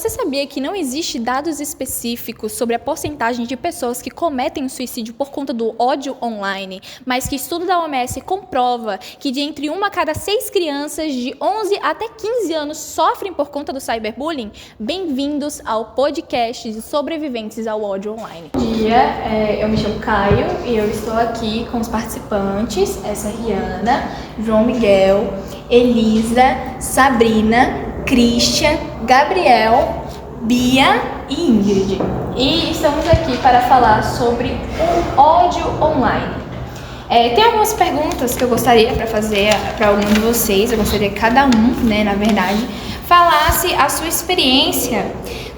Você sabia que não existe dados específicos sobre a porcentagem de pessoas que cometem suicídio por conta do ódio online, mas que estudo da OMS comprova que de entre 1 a cada 6 crianças de 11 até 15 anos sofrem por conta do cyberbullying? Bem-vindos ao podcast de sobreviventes ao ódio online. Bom dia, eu me chamo Caio e eu estou aqui com os participantes, essa é Rihanna, João Miguel, Elisa, Sabrina, Christian, Gabriel, Bia e Ingrid. E estamos aqui para falar sobre o ódio online. Tem algumas perguntas que eu gostaria para fazer para algum de vocês. Eu gostaria que cada um, na verdade, falasse a sua experiência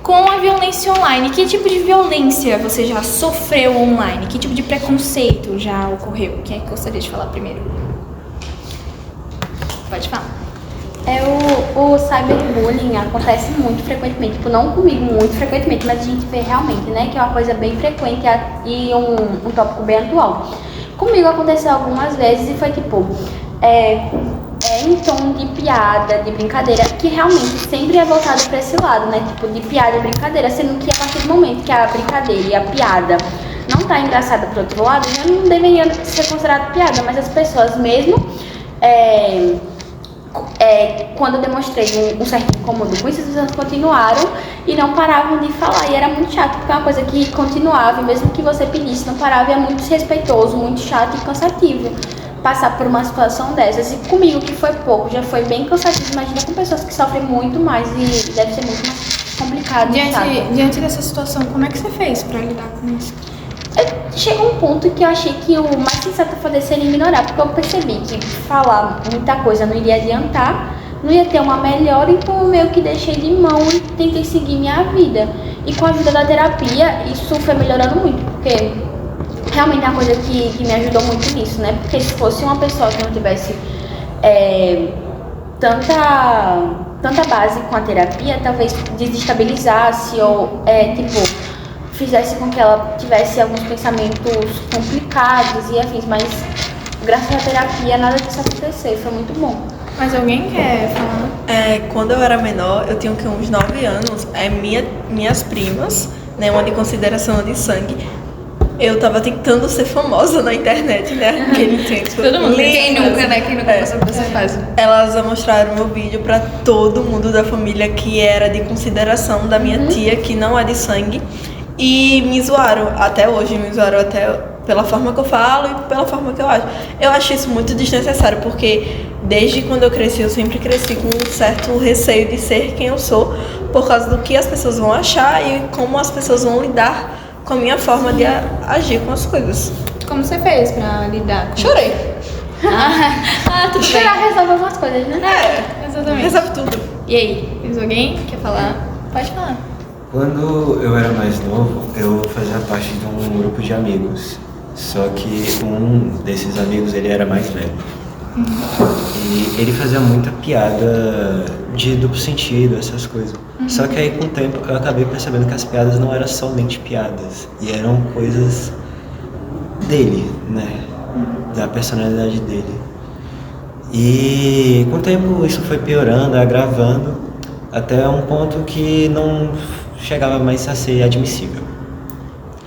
com a violência online. Que tipo de violência você já sofreu online? Que tipo de preconceito já ocorreu? Quem é que gostaria de falar primeiro? Pode falar. O cyberbullying acontece muito frequentemente, não comigo muito frequentemente, mas a gente vê realmente, que é uma coisa bem frequente e um tópico bem atual. Comigo aconteceu algumas vezes e foi em tom de piada, de brincadeira, que realmente sempre é voltado para esse lado, de piada e brincadeira, sendo que a partir do momento que a brincadeira e a piada não tá engraçada pro outro lado, já não deveria ser considerado piada, mas as pessoas mesmo... quando eu demonstrei um certo incômodo com isso, as pessoas continuaram e não paravam de falar, e era muito chato, porque é uma coisa que continuava, e mesmo que você pedisse, não parava, e é muito desrespeitoso, muito chato e cansativo passar por uma situação dessas. E comigo, que foi pouco, já foi bem cansativo. Imagina com pessoas que sofrem muito mais, e deve ser muito mais complicado. Diante dessa situação, como é que você fez para lidar com isso? Chegou um ponto que eu achei que o mais sensato a fazer seria ignorar, porque eu percebi que falar muita coisa não iria adiantar, não ia ter uma melhora, então eu meio que deixei de mão e tentei seguir minha vida. E com a ajuda da terapia, isso foi melhorando muito, porque realmente é uma coisa que me ajudou muito nisso, Porque se fosse uma pessoa que não tivesse tanta base com a terapia, talvez desestabilizasse ou fizesse com que ela tivesse alguns pensamentos complicados e afins, mas graças à terapia nada disso aconteceu, foi muito bom. Mas alguém quer falar? Quando eu era menor, eu tinha uns 9 anos, minhas primas, uma de consideração, uma de sangue, eu tava tentando ser famosa na internet, naquele tempo. Todo mundo, quem nunca passou por essa fase? Elas mostraram meu vídeo pra todo mundo da família que era de consideração, da minha tia, que não é de sangue. E me zoaram até hoje, até pela forma que eu falo e pela forma que eu acho. Eu acho isso muito desnecessário, porque desde quando eu cresci, eu sempre cresci com um certo receio de ser quem eu sou, por causa do que as pessoas vão achar e como as pessoas vão lidar com a minha forma de agir com as coisas. Como você fez pra lidar com Chorei. Tudo bem. Chorar resolve algumas coisas, Exatamente. Resolve tudo. E aí, temos alguém que quer falar? Pode falar. Quando eu era mais novo, eu fazia parte de um grupo de amigos. Só que um desses amigos, ele era mais velho. E ele fazia muita piada de duplo sentido, essas coisas. Só que aí, com o tempo, eu acabei percebendo que as piadas não eram somente piadas. E eram coisas dele, da personalidade dele. E com o tempo isso foi piorando, agravando, até um ponto que não chegava mais a ser admissível.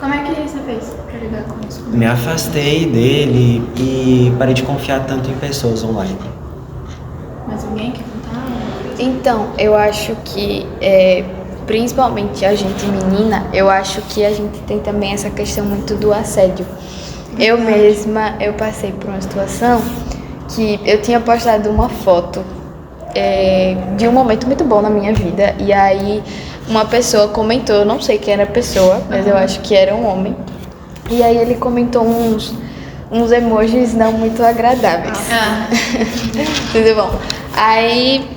Como é que você fez pra lidar com isso? Me afastei dele e parei de confiar tanto em pessoas online. Mais alguém quer contar? Então, eu acho que, principalmente a gente menina, eu acho que a gente tem também essa questão muito do assédio. Eu mesma, eu passei por uma situação que eu tinha postado uma foto de um momento muito bom na minha vida, e aí uma pessoa comentou, eu não sei quem era a pessoa, mas eu acho que era um homem, e aí ele comentou uns emojis não muito agradáveis. Tudo bom. Aí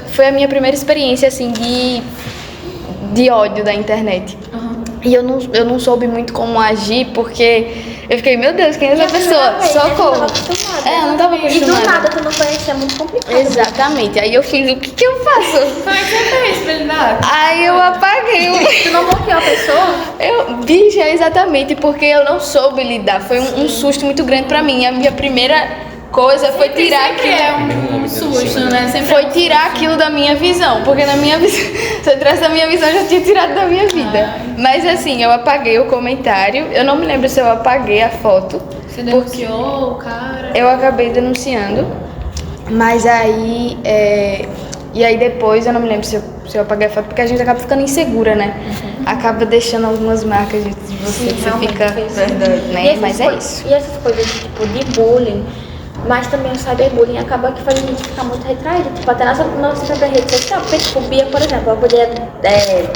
foi a minha primeira experiência assim de ódio da internet. E eu não soube muito como agir, porque eu fiquei, meu Deus, quem é essa pessoa? Socorro. Eu não tava acostumada. E do nada tu não conhecia, é muito complicado. Exatamente. Aí eu fiz, o que eu faço? Como é que você fez pra lidar? Aí eu apaguei. Tu não bloqueou a pessoa? Bicha, exatamente, porque eu não soube lidar. Foi um susto muito grande pra mim. A minha primeira coisa foi tirar aquilo. É um susto, Sempre foi tirar aquilo da minha visão, porque na minha visão, se eu tirasse da minha visão, eu já tinha tirado da minha vida. Mas assim, eu apaguei o comentário, eu não me lembro se eu apaguei a foto. Você denunciou o cara? Eu acabei denunciando, mas aí, e aí depois eu não me lembro se eu apaguei a foto, porque a gente acaba ficando insegura, né? Acaba deixando algumas marcas de você, Sim, que você realmente, fica, Verdade. né? Mas é isso. E essas coisas tipo de bullying, mas também o cyberbullying acaba que faz a gente ficar muito retraído, tipo, até nossa própria rede social, porque tipo, Bia, por exemplo, ela poderia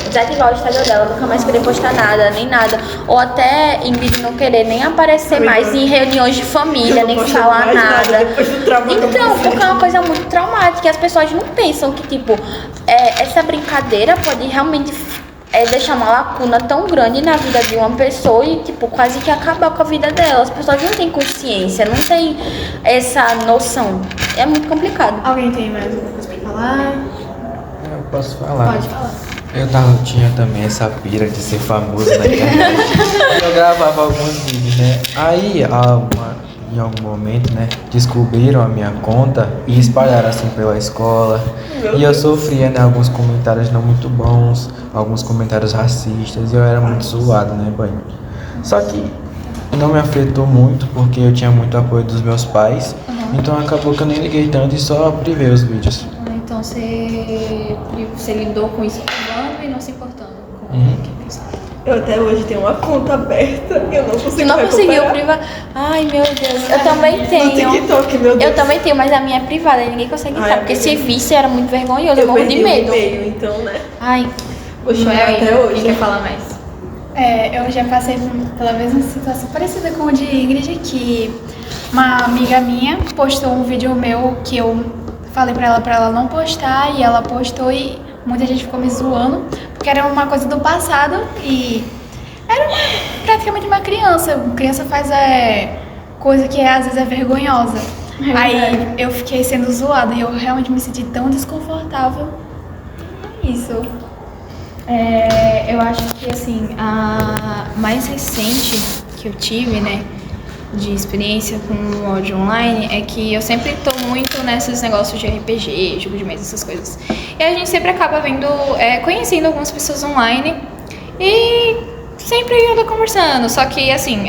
desativar o Instagram dela, nunca mais querer postar nada, nem nada, ou até Ingrid não querer nem aparecer mais em reuniões de família, nem falar nada. Depois do trauma que eu Então, passei. porque é uma coisa muito traumática, e as pessoas não pensam que, tipo, essa brincadeira pode realmente deixar uma lacuna tão grande na vida de uma pessoa e, tipo, quase que acabar com a vida dela. As pessoas não têm consciência, não têm essa noção. É muito complicado. Alguém tem mais alguma coisa pra falar? Eu posso falar. Pode falar. Tinha também essa pira de ser famoso na internet. Eu gravava alguns vídeos, né? Aí, em algum momento, né, descobriram a minha conta e espalharam assim pela escola. E eu sofria, né, alguns comentários não muito bons, alguns comentários racistas, e eu era muito zoado, né, banho. Só que não me afetou muito, porque eu tinha muito apoio dos meus pais, então acabou que eu nem liguei tanto e só privei os vídeos. Então você lidou com isso privando e não se importando com quem pensava. Eu até hoje tenho uma conta aberta e eu não consigo Tu não conseguiu recuperar. privar? Ai, meu Deus. Eu também No tenho. TikTok, meu Deus. Eu também tenho, mas a minha é privada, e ninguém consegue entrar. Ai, Porque amiga. se visse era muito vergonhoso, eu Eu morro de perdi o medo. e-mail, então, né? Ai, Vou chorar até Quem hoje. quer falar mais? Eu já passei pela mesma situação parecida com o de Ingrid, que uma amiga minha postou um vídeo meu que eu falei pra ela não postar, e ela postou e muita gente ficou me zoando, porque era uma coisa do passado e era praticamente uma criança. Criança faz coisa que às vezes é vergonhosa. Aí eu fiquei sendo zoada e eu realmente me senti tão desconfortável. É isso. Eu acho que, assim, a mais recente que eu tive, né, de experiência com o áudio online é que eu sempre tô muito nesses negócios de RPG, jogo de mesa, essas coisas. E a gente sempre acaba conhecendo algumas pessoas online e sempre anda conversando. Só que, assim,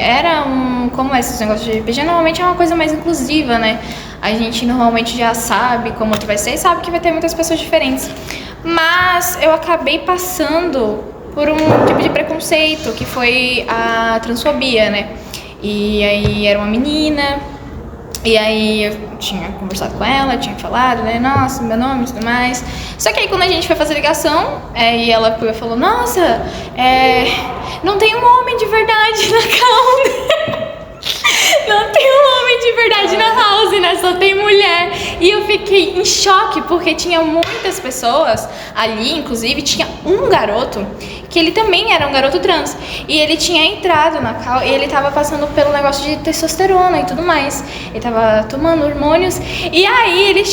como esses negócios de RPG, normalmente é uma coisa mais inclusiva, né? A gente normalmente já sabe como que vai ser e sabe que vai ter muitas pessoas diferentes. Mas eu acabei passando por um tipo de preconceito, que foi a transfobia, né? E aí era uma menina, e aí eu tinha conversado com ela, tinha falado, né, nossa, meu nome e tudo mais. Só que aí quando a gente foi fazer ligação, e ela falou, nossa, não tem um homem de verdade na causa. Não tem um homem de verdade na house, né? Só tem mulher. E eu fiquei em choque, porque tinha muitas pessoas ali, inclusive tinha um garoto, que ele também era um garoto trans. E ele tinha entrado na cal e ele tava passando pelo negócio de testosterona e tudo mais. Ele tava tomando hormônios. E aí ele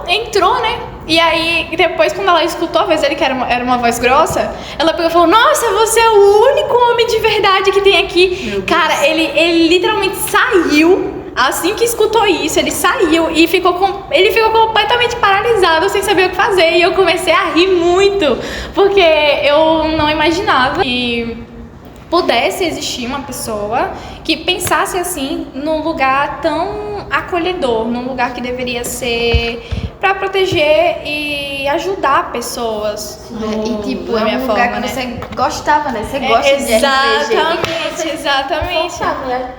entrou, né? E aí, depois, quando ela escutou a voz dele, que era uma voz grossa, ela pegou e falou, nossa, você é o único homem de verdade que tem aqui. Cara, ele literalmente saiu, assim que escutou isso, ele saiu e ele ficou completamente paralisado, sem saber o que fazer. E eu comecei a rir muito, porque eu não imaginava que pudesse existir uma pessoa que pensasse assim num lugar tão acolhedor, num lugar que deveria ser para proteger e ajudar pessoas E tipo, da é minha um forma, lugar que né? você gostava, né? Você gosta de RPG. Exatamente.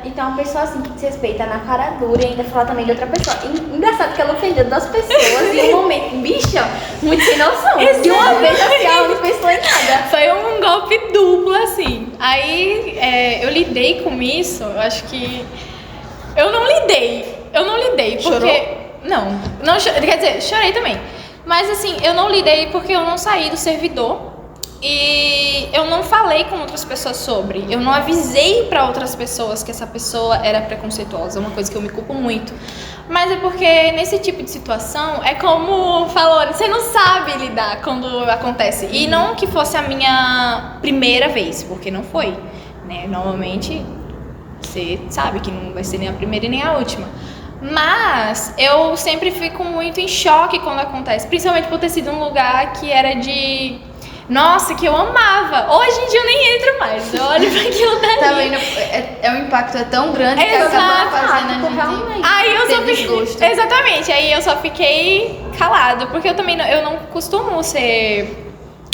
E tem uma pessoa assim que desrespeita na cara dura e ainda fala também de outra pessoa. Engraçado que ela ofendeu duas pessoas em um momento. Bicha, muito sem noção. De uma vez assim, ela não pensou em nada. Foi um golpe duplo, assim. Aí eu lidei com isso, eu acho que... Eu não lidei, porque... Chorou? Não, quer dizer, chorei também. Mas assim, eu não lidei porque eu não saí do servidor e eu não falei com outras pessoas sobre. Eu não avisei pra outras pessoas que essa pessoa era preconceituosa, uma coisa que eu me culpo muito. Mas é porque nesse tipo de situação, é como falou, você não sabe lidar quando acontece. E não que fosse a minha primeira vez, porque não foi, né? Normalmente, você sabe que não vai ser nem a primeira e nem a última. Mas eu sempre fico muito em choque quando acontece, principalmente por ter sido um lugar que era de... Nossa, que eu amava. Hoje em dia eu nem entro mais. Eu olho pra aquilo dali. Tá vendo? O impacto é tão grande que acaba fazendo a gente Aí eu só ter fiquei... desgosto. Exatamente. Aí eu só fiquei calado, porque eu também eu não costumo ser...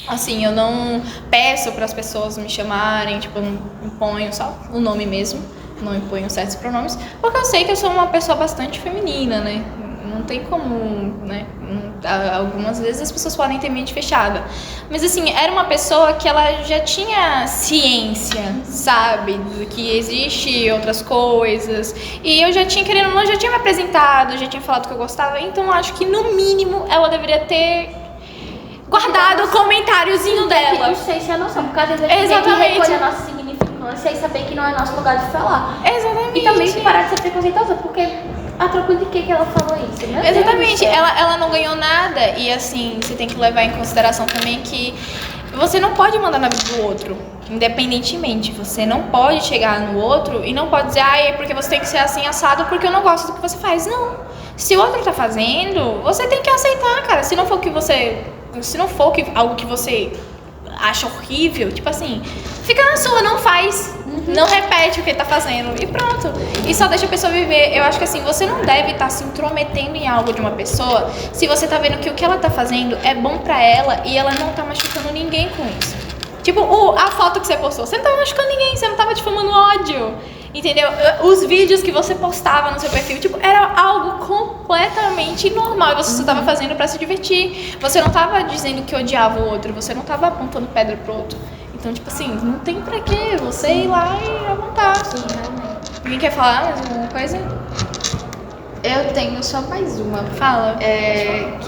Assim, eu não peço para as pessoas me chamarem, tipo, eu não imponho só o nome mesmo, não imponho certos pronomes, porque eu sei que eu sou uma pessoa bastante feminina, né? Não tem como, né? Algumas vezes as pessoas podem ter mente fechada. Mas assim, era uma pessoa que ela já tinha ciência, sabe? Do que existe outras coisas. E eu já tinha, querendo ou não, já tinha me apresentado, já tinha falado que eu gostava. Então eu acho que no mínimo ela deveria ter guardado o comentáriozinho dela. Eu sei se é noção, porque às vezes a gente tem que recolher a nossa significância e saber que não é nosso lugar de falar. Exatamente. E também parar de ser preconceituosa, porque a troco de que ela falou isso, né? Exatamente, ela não ganhou nada. E assim, você tem que levar em consideração também que você não pode mandar na vida do outro, independentemente. Você não pode chegar no outro e não pode dizer, é porque você tem que ser assim assado porque eu não gosto do que você faz. Não. Se o outro tá fazendo, você tem que aceitar, cara. Se não for algo que você acha horrível, tipo assim, fica na sua, não faz. Não repete o que tá fazendo e pronto. E só deixa a pessoa viver. Eu acho que assim, você não deve estar se intrometendo em algo de uma pessoa se você tá vendo que o que ela tá fazendo é bom pra ela e ela não tá machucando ninguém com isso. Tipo, a foto que você postou, você não tava machucando ninguém, você não tava difamando ódio. Entendeu? Os vídeos que você postava no seu perfil, tipo, era algo completamente normal. E você só tava fazendo pra se divertir. Você não tava dizendo que odiava o outro, você não tava apontando pedra pro outro. Então, tipo assim, não tem pra quê você ir lá e apontar. Alguém quer falar mais alguma coisa? Eu tenho só mais uma. Fala.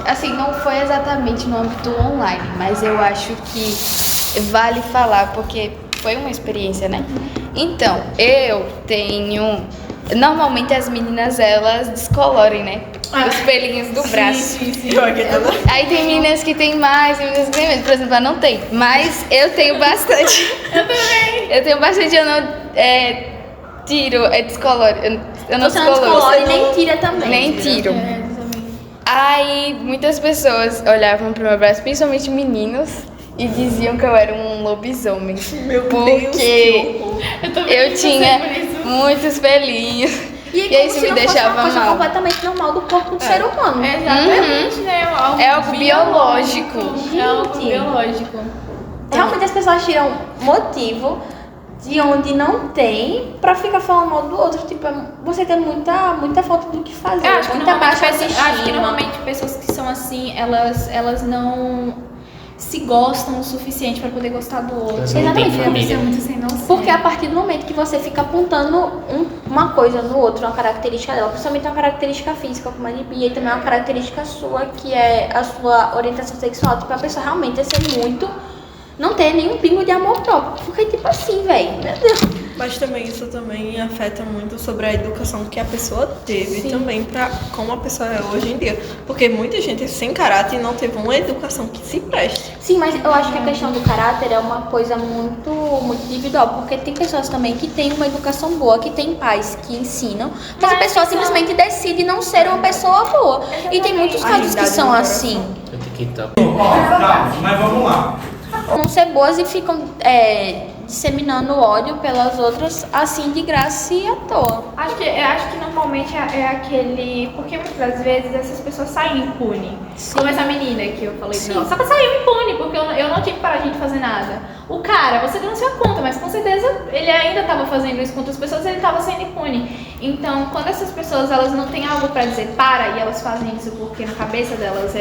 Assim, não foi exatamente no âmbito online, mas eu acho que vale falar, porque foi uma experiência, né? Então, eu tenho... Normalmente as meninas, elas descolorem, né? Os pelinhos do braço. Sim. Aí tem meninas que tem mais, tem meninas que tem menos. Por exemplo, eu não tenho. Mas eu tenho bastante. Eu também. Eu tenho bastante, eu não tiro, descoloro. Eu não Você não descoloro. descolore e nem tira também. Nem tiro. Aí muitas pessoas olhavam pro meu braço, principalmente meninos, e diziam que eu era um lobisomem. Meu Deus, porque eu tinha muitos pelinhos. E como isso se me não deixava fosse uma coisa mal. completamente normal do corpo do ser humano. Exatamente, né? É algo biológico. É algo Gente. biológico. Realmente as pessoas tiram motivo de onde não tem pra ficar falando mal do outro. Tipo, você tem muita falta do que fazer. Eu acho que, muita baixa acho que autoestima. normalmente pessoas que são assim, elas não se gostam o suficiente pra poder gostar do outro. Mas não tem Exatamente. família. É muito sem noção. Porque a partir do momento que você fica apontando uma coisa no outro, uma característica dela, principalmente uma característica física, como a libido, e também uma característica sua, que é a sua orientação sexual, tipo, a pessoa realmente é ser muito, não ter nenhum pingo de amor próprio. Porque, tipo assim, velho, meu Deus. Mas também isso também afeta muito sobre a educação que a pessoa teve também para como a pessoa é hoje em dia. Porque muita gente é sem caráter e não teve uma educação que se preste. Sim, mas eu acho que a questão do caráter é uma coisa muito individual, porque tem pessoas também que têm uma educação boa, que tem pais que ensinam, mas a pessoa simplesmente decide não ser uma pessoa boa. E tem muitos casos que são assim, Eu tenho que estar. Tá, mas vamos lá. não ser boas e ficam disseminando ódio pelas outras assim de graça e à toa. Acho que normalmente é aquele... Porque muitas das vezes essas pessoas saem impune. Como essa menina que eu falei. Não, só que saiu impune, porque eu não tive coragem de fazer nada. O cara, você denunciou a conta, mas com certeza ele ainda estava fazendo isso com outras pessoas e ele estava sendo impune. Então, quando essas pessoas elas não têm algo pra dizer para e elas fazem isso porque na cabeça delas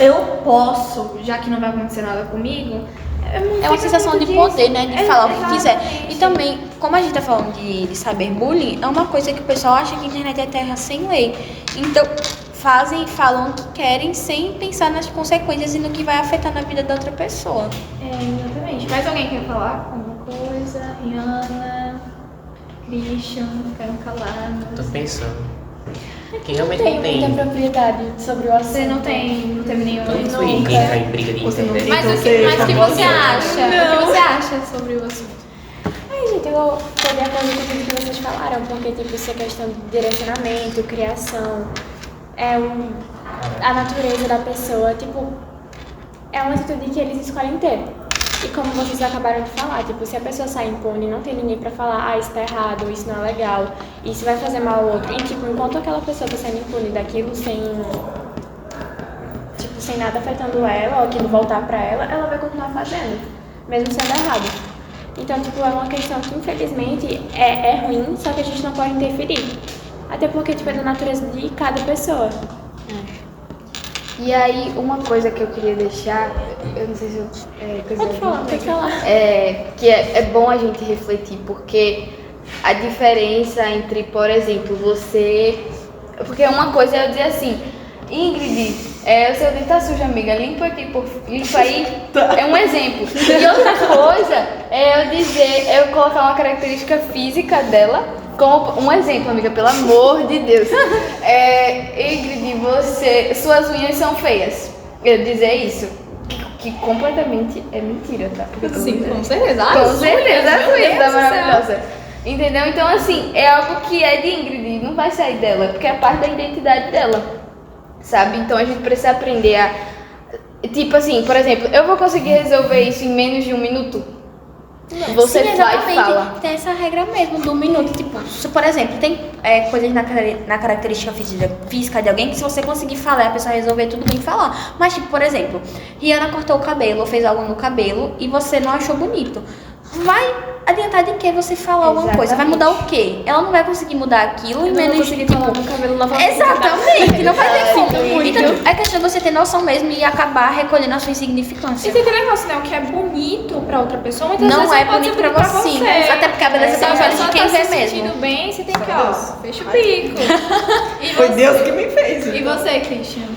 eu posso, já que não vai acontecer nada comigo... É uma sensação de poder, né? De falar o que quiser. Exatamente. E também, como a gente tá falando de cyberbullying, é uma coisa que o pessoal acha que a internet é terra sem lei. Então, fazem e falam o que querem sem pensar nas consequências e no que vai afetar na vida da outra pessoa. Exatamente. Mais alguém quer falar alguma coisa? Rihanna, Christian, quero calar. Tô pensando. Quem realmente Tenho não tem. muita propriedade sobre o assunto. Você não teve nenhum... Eu não fui entrar em briga de Você não internet. Mas o que você acha? O que você acha sobre o assunto? Ai, gente, tô de acordo com tudo que vocês falaram, porque, tipo, isso é questão de direcionamento, criação, a natureza da pessoa, tipo, é uma atitude que eles escolhem ter. E como vocês acabaram de falar, tipo, se a pessoa sai impune, não tem ninguém pra falar, isso tá errado, isso não é legal, isso vai fazer mal ao outro. E, tipo, enquanto aquela pessoa tá saindo impune daquilo sem nada afetando ela, ou aquilo voltar pra ela vai continuar fazendo, mesmo sendo errado. Então, tipo, é uma questão que, infelizmente, é ruim, só que a gente não pode interferir. Até porque, tipo, é da natureza de cada pessoa. E aí, uma coisa que eu queria deixar, eu não sei se eu... Pode falar. Que é bom a gente refletir, porque a diferença entre, por exemplo, você... Porque uma coisa é eu dizer assim, Ingrid, o seu dente tá sujo, amiga, limpa aqui, limpa aí, é um exemplo. E outra coisa é eu colocar uma característica física dela, como um exemplo, amiga, pelo amor de Deus. Ingrid, suas unhas são feias. Eu dizer isso, que completamente é mentira, tá? Sim, com certeza. Com certeza, as unhas tá maravilhosa. Entendeu? Então, assim, é algo que é de Ingrid, não vai sair dela, porque é parte da identidade dela, sabe? Então, a gente precisa aprender a... Tipo assim, por exemplo, eu vou conseguir resolver isso em menos de 1 minuto? Você Sim, vai e fala. Tem essa regra mesmo do minuto. Tipo, se, por exemplo, tem coisas na característica física de alguém que se você conseguir falar, a pessoa resolver tudo bem falar. Mas, tipo, por exemplo, Rihanna cortou o cabelo ou fez algo no cabelo e você não achou bonito. Vai adiantar de que você falar alguma coisa? Vai mudar o quê? Ela não vai conseguir mudar aquilo em menos de tipo... no cabelo novamente. Exatamente, não vai ter como. muito. Então, é questão de você ter noção mesmo e acabar recolhendo a sua insignificância. E tem aquele negócio, né? O que é bonito pra outra pessoa, muitas Não vezes é pode bonito ser pra você. Até porque a beleza tem os olhos de quem tá vê se mesmo. sentindo bem, você tem que, ó, fecha o bico. E Foi você- Deus que me fez. E você, Christian?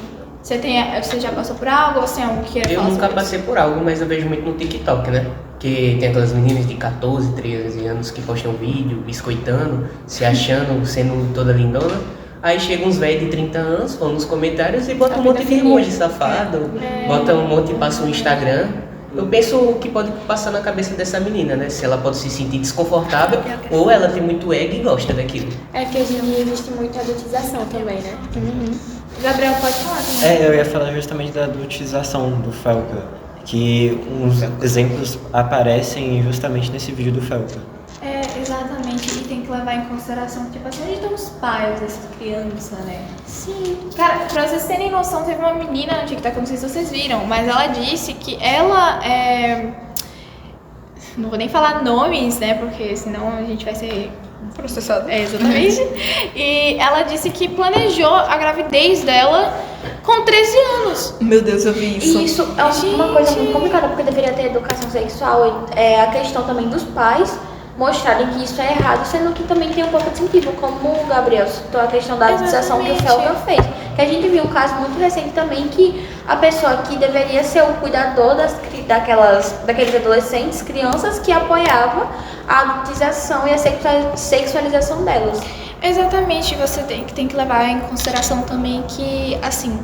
Você já passou por algo ou você é algo que queira Eu falar nunca sobre passei por algo, mas eu vejo muito no TikTok, né? Que tem aquelas meninas de 14, 13 anos que postam vídeo biscoitando, se achando, sendo toda lindona. Aí chega uns velhos de 30 anos, vão nos comentários e botam um monte de emoji safado, botam um monte e passa no Instagram. Eu penso o que pode passar na cabeça dessa menina, né? Se ela pode se sentir desconfortável ou ela tem muito ego e gosta daquilo. É que hoje em dia existe muita adultização também, né? Gabriel, pode falar também. Eu ia falar justamente da adultização do Felca, que uns exemplos aparecem justamente nesse vídeo do Felca. Exatamente, e tem que levar em consideração, tipo assim, onde estão os pais dessas crianças, né? Sim. Cara, pra vocês terem noção, teve uma menina no TikTok, eu não sei se vocês viram, mas ela disse que ela não vou nem falar nomes, né, porque senão a gente vai ser processado. Exatamente. E ela disse que planejou a gravidez dela com 13 anos. Meu Deus, eu vi isso. E isso é uma coisa muito complicada, porque deveria ter educação sexual. A questão também dos pais mostrarem que isso é errado, sendo que também tem um pouco de incentivo, como o Gabriel citou a questão da adultização que o Felga fez. Que a gente viu um caso muito recente também que a pessoa que deveria ser o cuidador daqueles adolescentes, crianças, que apoiava a adultização e a sexualização delas. Exatamente, você tem que levar em consideração também que, assim,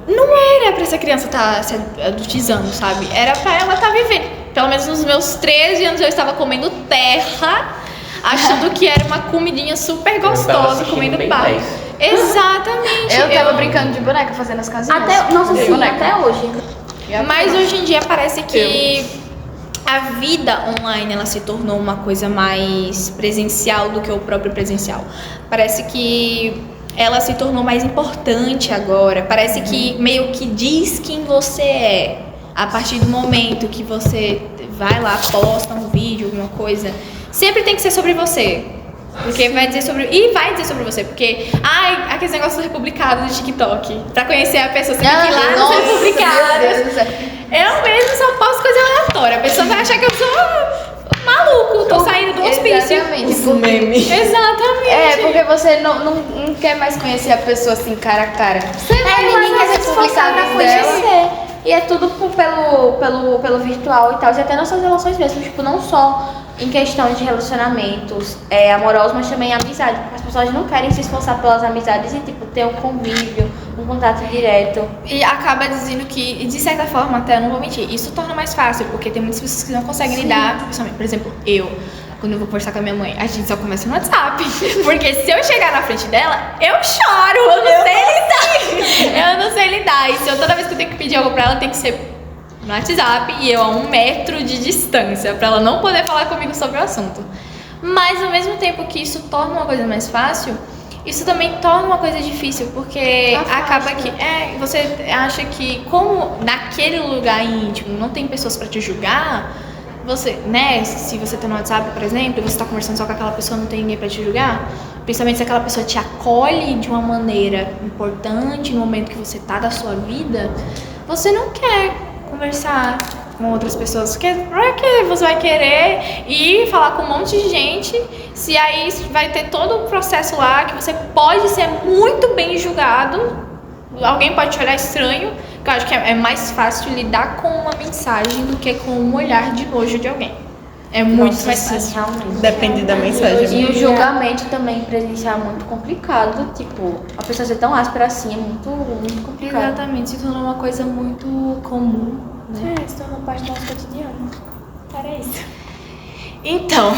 não era pra essa criança estar se adultizando, sabe? Era pra ela estar vivendo. Pelo menos nos meus 13 anos eu estava comendo terra, achando que era uma comidinha super gostosa, comendo barro. Exatamente. Eu tava brincando de boneca, fazendo as casinhas. Até hoje. Mas hoje em dia parece que a vida online ela se tornou uma coisa mais presencial do que o próprio presencial. Parece que ela se tornou mais importante agora. Parece que meio que diz quem você é. A partir do momento que você vai lá, posta um vídeo, alguma coisa, sempre tem que ser sobre você. Porque vai dizer sobre... E vai dizer sobre você, porque... aqueles negócios do republicado do TikTok. Pra conhecer a pessoa, você tem que ir lá nos republicados. Eu mesmo só posto coisa aleatória. A pessoa vai achar que eu sou maluco, tô saindo do hospício. Exatamente. O meme. Exatamente. Porque você não quer mais conhecer a pessoa assim, cara a cara. Você vai lá Ninguém quer nas se esforçar pra publicadas dela. conhecer. E é tudo pelo virtual e tal. E até nossas relações mesmo. Tipo, não só em questão de relacionamentos amorosos, mas também amizade. Porque as pessoas não querem se esforçar pelas amizades e, tipo, ter um convívio, um contato direto. E acaba dizendo que, de certa forma, até eu não vou mentir, isso torna mais fácil, porque tem muitas pessoas que não conseguem lidar, principalmente, por exemplo, quando eu vou conversar com a minha mãe, a gente só conversa no WhatsApp. Porque se eu chegar na frente dela, eu choro, eu não sei lidar. Eu não sei lidar. E se toda vez que eu tenho que pedir algo pra ela, tem que ser no WhatsApp e eu a 1 metro de distância, pra ela não poder falar comigo sobre o assunto. Mas ao mesmo tempo que isso torna uma coisa mais fácil, isso também torna uma coisa difícil, porque acaba que você acha que como naquele lugar íntimo não tem pessoas pra te julgar, você, né, se você tá no WhatsApp, por exemplo, e você tá conversando só com aquela pessoa, não tem ninguém pra te julgar, principalmente se aquela pessoa te acolhe de uma maneira importante no momento que você tá da sua vida, você não quer conversar com outras pessoas, porque pra que você vai querer ir falar com um monte de gente, se aí vai ter todo um processo lá que você pode ser muito bem julgado, alguém pode te olhar estranho, que eu acho que é mais fácil lidar com uma mensagem do que com um olhar de nojo de alguém. É muito mais fácil. Realmente. Depende da mensagem. E o julgamento também presencial é muito complicado. Tipo, a pessoa ser tão áspera assim é muito complicado. Exatamente, se tornou uma coisa muito comum, né? Se tornou parte do nosso cotidiano. Era isso. Então,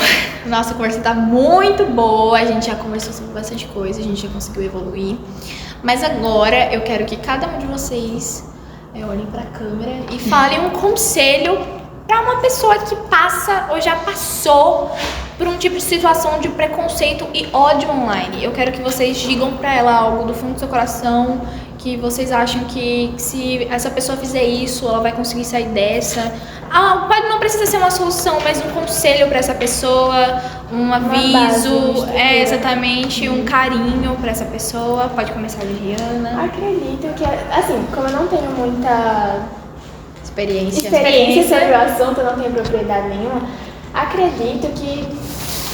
nossa conversa tá muito boa, a gente já conversou sobre bastante coisa, a gente já conseguiu evoluir. Mas agora eu quero que cada um de vocês olhem pra câmera e falem um conselho pra uma pessoa que passa ou já passou por um tipo de situação de preconceito e ódio online. Eu quero que vocês digam pra ela algo do fundo do seu coração, que vocês acham que se essa pessoa fizer isso, ela vai conseguir sair dessa. Não precisa ser uma solução, mas um conselho para essa pessoa, um aviso, exatamente, um carinho para essa pessoa. Pode começar, Liliana. Acredito que, assim, como eu não tenho muita Experiência sobre o assunto, eu não tenho propriedade nenhuma, acredito que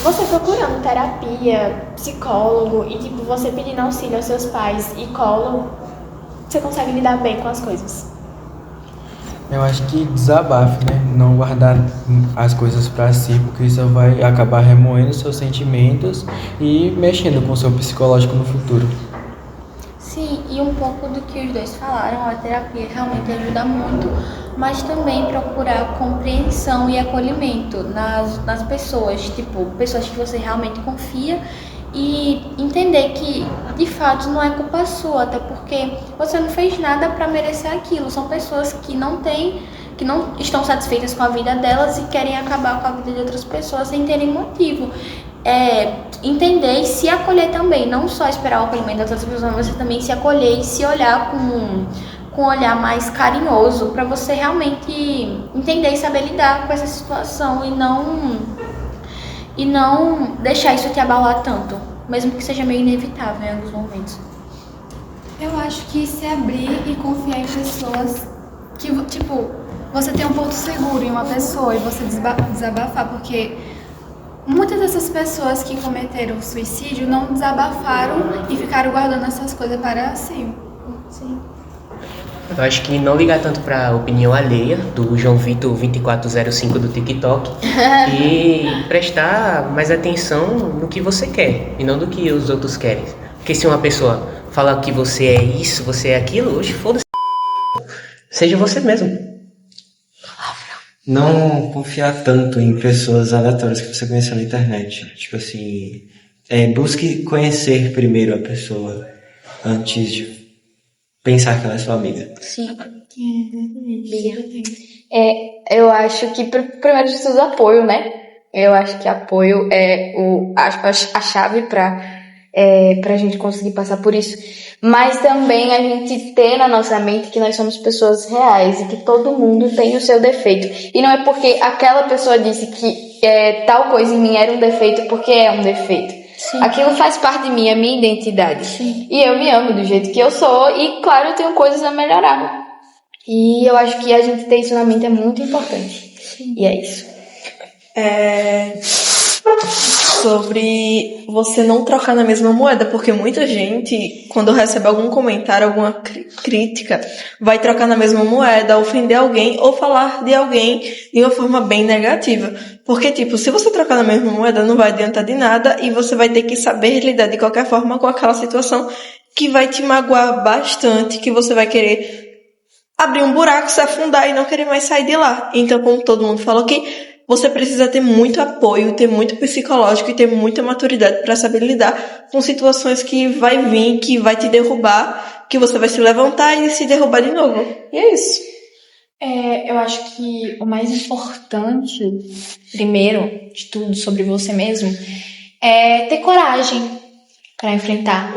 você procurando terapia, psicólogo e tipo, você pedindo auxílio aos seus pais e colo, você consegue lidar bem com as coisas. Eu acho que desabafe, né? Não guardar as coisas pra si, porque isso vai acabar remoendo seus sentimentos e mexendo com o seu psicológico no futuro. Sim, e um pouco do que os dois falaram, a terapia realmente ajuda muito, mas também procurar compreensão e acolhimento nas pessoas, tipo, pessoas que você realmente confia e entender que, de fato, não é culpa sua, até porque você não fez nada para merecer aquilo. São pessoas que não estão satisfeitas com a vida delas e querem acabar com a vida de outras pessoas sem terem motivo. Entender e se acolher também, não só esperar o acolhimento das outras pessoas, mas você também se acolher e se olhar com um olhar mais carinhoso, para você realmente entender e saber lidar com essa situação e não deixar isso te abalar tanto, mesmo que seja meio inevitável em alguns momentos. Eu acho que se abrir e confiar em pessoas que, tipo, você tem um porto seguro em uma pessoa e você desabafar, porque muitas dessas pessoas que cometeram suicídio não desabafaram e ficaram guardando essas coisas para si. Sim. Eu acho que não ligar tanto pra opinião alheia do João Vitor 2405 do TikTok e prestar mais atenção no que você quer e não do que os outros querem. Porque se uma pessoa fala que você é isso, você é aquilo, hoje foda-se. Seja você mesmo. Não confiar tanto em pessoas aleatórias que você conheceu na internet. Tipo assim, busque conhecer primeiro a pessoa antes de pensar que ela é sua amiga. Sim. Eu acho que, primeiro de tudo, apoio, né? Eu acho que apoio é a chave pra gente conseguir passar por isso. Mas também a gente ter na nossa mente que nós somos pessoas reais e que todo mundo tem o seu defeito. E não é porque aquela pessoa disse que tal coisa em mim era um defeito porque é um defeito. Sim. Aquilo faz parte de mim, é minha identidade. Sim. E eu me amo do jeito que eu sou e, claro, eu tenho coisas a melhorar. E eu acho que a gente ter isso na mente é muito importante. Sim. E é isso. sobre você não trocar na mesma moeda, porque muita gente, quando recebe algum comentário, alguma crítica, vai trocar na mesma moeda, ofender alguém ou falar de alguém de uma forma bem negativa. Porque, tipo, se você trocar na mesma moeda, não vai adiantar de nada e você vai ter que saber lidar de qualquer forma com aquela situação que vai te magoar bastante, que você vai querer abrir um buraco, se afundar e não querer mais sair de lá. Então, como todo mundo falou aqui, você precisa ter muito apoio, ter muito psicológico e ter muita maturidade para saber lidar com situações que vai vir, que vai te derrubar, que você vai se levantar e se derrubar de novo. E é isso. Eu acho que o mais importante, primeiro de tudo, sobre você mesmo, é ter coragem para enfrentar.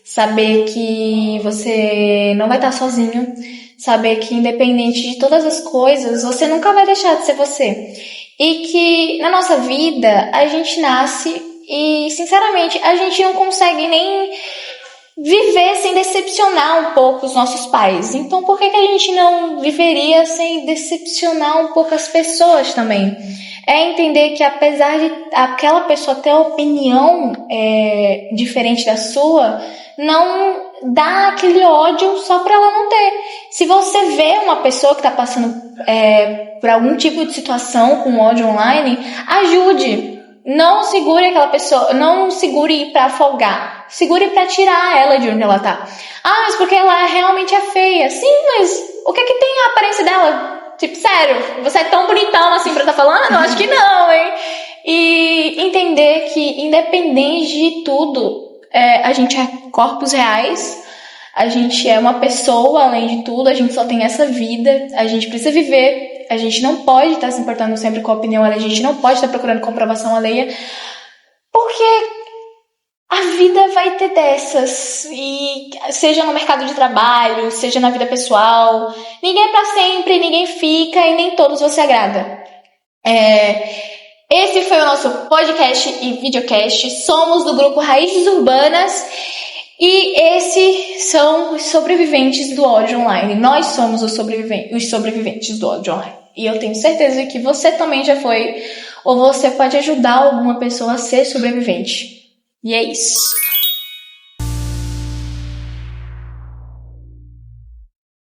Saber que você não vai estar sozinho. Saber que, independente de todas as coisas, você nunca vai deixar de ser você. E que na nossa vida a gente nasce e, sinceramente, a gente não consegue nem viver sem decepcionar um pouco os nossos pais. Então, por que a gente não viveria sem decepcionar um pouco as pessoas também? É entender que, apesar de aquela pessoa ter opinião diferente da sua, não dá aquele ódio só pra ela não ter. Se você vê uma pessoa que tá passando por algum tipo de situação com ódio online, ajude. Não segure aquela pessoa, não segure pra afogar. Segure pra tirar ela de onde ela tá. Ah, mas porque ela realmente é feia. Sim, mas o que tem a aparência dela? Tipo, sério, você é tão bonitão assim pra tá falando? Eu acho que não, hein? E entender que, independente de tudo, a gente é corpos reais, a gente é uma pessoa, além de tudo, a gente só tem essa vida, a gente precisa viver, a gente não pode estar se importando sempre com a opinião alheia, a gente não pode estar procurando comprovação alheia, porque a vida vai ter dessas, e seja no mercado de trabalho, seja na vida pessoal, ninguém é pra sempre, ninguém fica e nem todos você agrada. Esse foi o nosso podcast e videocast. Somos do grupo Raízes Urbanas e esses são os sobreviventes do ódio online. Nós somos os sobreviventes do ódio online. E eu tenho certeza que você também já foi, ou você pode ajudar alguma pessoa a ser sobrevivente. E é isso.